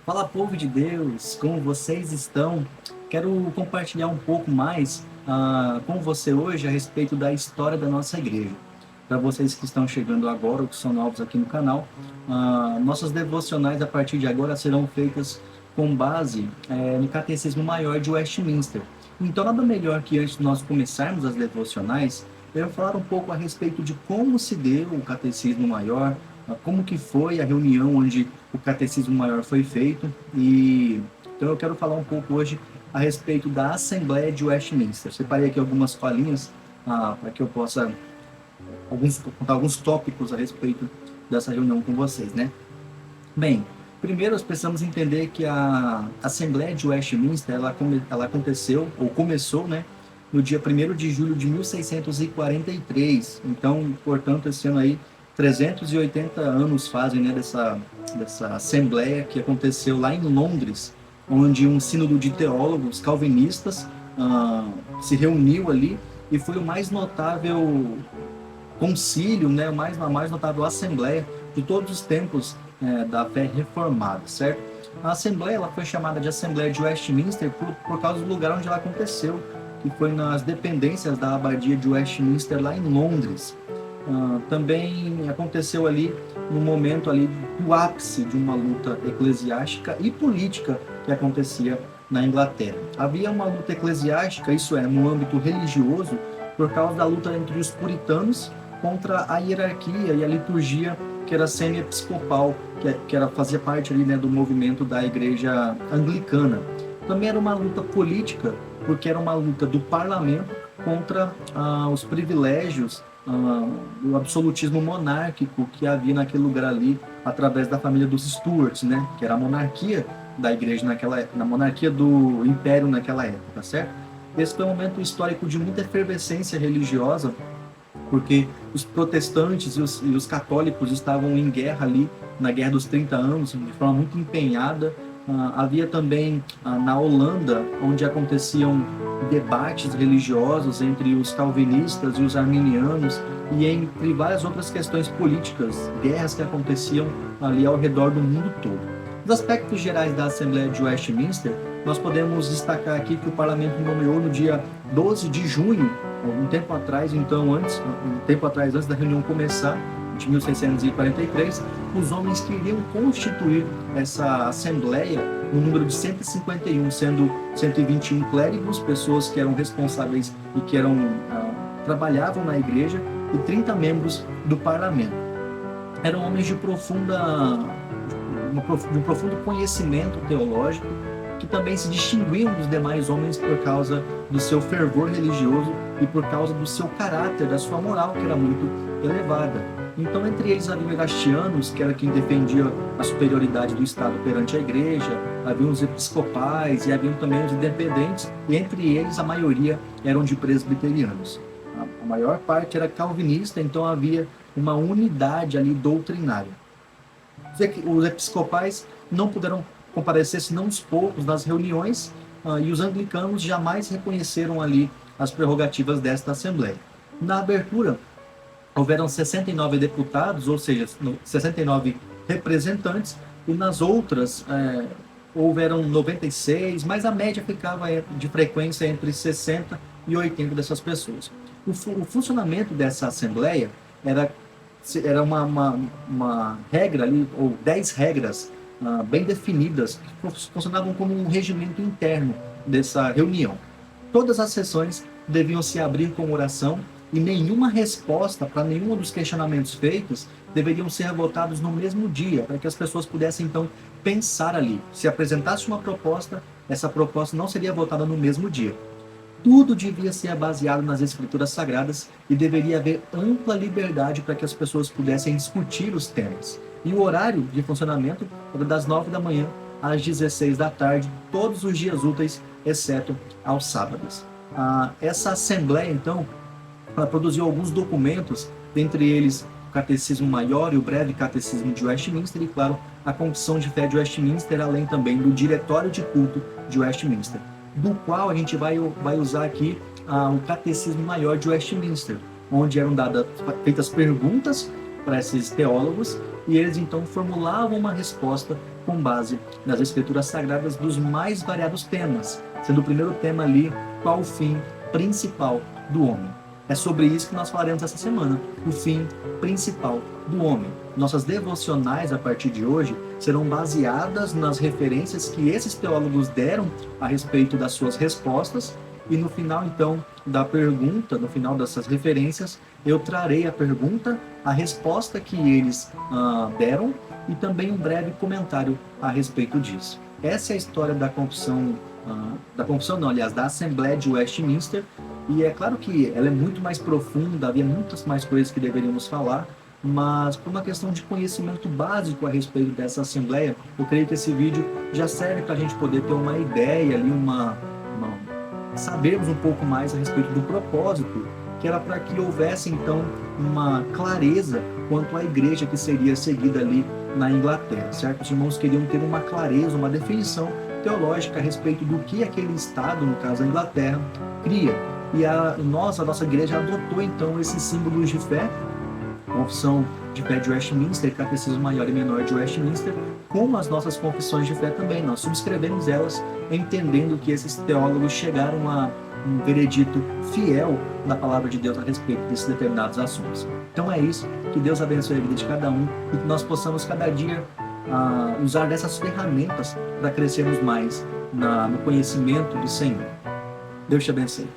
Fala, povo de Deus, como vocês estão? Quero compartilhar um pouco mais com você hoje a respeito da história da nossa igreja. Para vocês que estão chegando agora ou que são novos aqui no canal, nossas devocionais a partir de agora serão feitas com base no Catecismo Maior de Westminster. Então, nada melhor que antes de nós começarmos as devocionais, eu falar um pouco a respeito de como se deu o Catecismo Maior, como que foi a reunião onde o Catecismo Maior foi feito, e então eu quero falar um pouco hoje a respeito da Assembleia de Westminster. Separei aqui algumas colinhas para que eu possa contar alguns tópicos a respeito dessa reunião com vocês, né? Bem, primeiro nós precisamos entender que a Assembleia de Westminster ela aconteceu, ou começou, né, no dia 1º de julho de 1643. Então, portanto, esse ano aí, 380 anos fazem, né, dessa Assembleia que aconteceu lá em Londres, onde um sínodo de teólogos calvinistas se reuniu ali e foi o mais notável concílio, né, a mais notável assembleia de todos os tempos da fé reformada, certo? A assembleia ela foi chamada de Assembleia de Westminster por causa do lugar onde ela aconteceu, que foi nas dependências da abadia de Westminster, lá em Londres. Também aconteceu ali no momento ali do ápice de uma luta eclesiástica e política que acontecia na Inglaterra. Havia uma luta eclesiástica, isso é, no âmbito religioso, por causa da luta entre os puritanos contra a hierarquia e a liturgia que era semi-episcopal, fazia parte ali, né, do movimento da igreja anglicana. Também era uma luta política, porque era uma luta do parlamento contra os privilégios do absolutismo monárquico que havia naquele lugar ali, através da família dos Stuarts, né, que era a monarquia da igreja na monarquia do império naquela época, certo? Esse foi um momento histórico de muita efervescência religiosa, porque os protestantes e os católicos estavam em guerra ali, na Guerra dos 30 Anos, de forma muito empenhada. Havia também na Holanda, onde aconteciam debates religiosos entre os calvinistas e os arminianos, e entre várias outras questões políticas, guerras que aconteciam ali ao redor do mundo todo. Nos aspectos gerais da Assembleia de Westminster, nós podemos destacar aqui que o parlamento nomeou no dia 12 de junho, um tempo atrás, antes da reunião começar, de 1643, os homens que iriam constituir essa assembleia no número de 151, sendo 121 clérigos, pessoas que eram responsáveis e que trabalhavam na igreja, e 30 membros do parlamento. Eram homens de um profundo conhecimento teológico, que também se distinguiam dos demais homens por causa do seu fervor religioso e por causa do seu caráter, da sua moral, que era muito elevada. Então, entre eles havia erastianos, que era quem defendia a superioridade do Estado perante a igreja, havia os episcopais e haviam também os independentes, e entre eles a maioria eram de presbiterianos. A maior parte era calvinista, então havia uma unidade ali doutrinária. Os episcopais não puderam comparecer, senão uns poucos, nas reuniões, e os anglicanos jamais reconheceram ali as prerrogativas desta Assembleia. Na abertura, houveram 69 deputados, ou seja, 69 representantes, e nas outras houveram 96, mas a média ficava de frequência entre 60 e 80 dessas pessoas. O funcionamento dessa Assembleia era uma regra ali, ou 10 regras bem definidas, que funcionavam como um regimento interno dessa reunião. Todas as sessões deviam se abrir com oração e nenhuma resposta para nenhum dos questionamentos feitos deveriam ser votados no mesmo dia, para que as pessoas pudessem então pensar ali. Se apresentasse uma proposta, essa proposta não seria votada no mesmo dia. Tudo devia ser baseado nas escrituras sagradas e deveria haver ampla liberdade para que as pessoas pudessem discutir os temas. E o horário de funcionamento era das 9 da manhã às 16 da tarde, todos os dias úteis, exceto aos sábados. Essa assembleia, então, ela produziu alguns documentos, dentre eles o Catecismo Maior e o Breve Catecismo de Westminster, e, claro, a Confissão de Fé de Westminster, além também do Diretório de Culto de Westminster, do qual a gente vai usar aqui o Catecismo Maior de Westminster, onde eram feitas perguntas para esses teólogos, e eles então formulavam uma resposta com base nas escrituras sagradas dos mais variados temas, sendo o primeiro tema ali, qual o fim principal do homem. É sobre isso que nós falaremos essa semana, o fim principal do homem. Nossas devocionais a partir de hoje serão baseadas nas referências que esses teólogos deram a respeito das suas respostas, e no final então da pergunta, no final dessas referências, eu trarei a pergunta, a resposta que eles deram e também um breve comentário a respeito disso. Essa é a história da confissão, da Assembleia de Westminster, e é claro que ela é muito mais profunda, havia muitas mais coisas que deveríamos falar, mas por uma questão de conhecimento básico a respeito dessa Assembleia, eu creio que esse vídeo já serve para a gente poder ter uma ideia ali, sabermos um pouco mais a respeito do propósito, que era para que houvesse então uma clareza quanto à igreja que seria seguida ali na Inglaterra, certo? Os irmãos queriam ter uma clareza, uma definição teológica a respeito do que aquele Estado, no caso a Inglaterra, cria. E a nossa igreja adotou então esses símbolos de fé, confissão de fé de Westminster, catecismo maior e menor de Westminster, com as nossas confissões de fé também. Nós subscrevemos elas entendendo que esses teólogos chegaram a um veredito fiel da palavra de Deus a respeito desses determinados assuntos. Então é isso, que Deus abençoe a vida de cada um e que nós possamos cada dia usar dessas ferramentas para crescermos mais no conhecimento do Senhor. Deus te abençoe.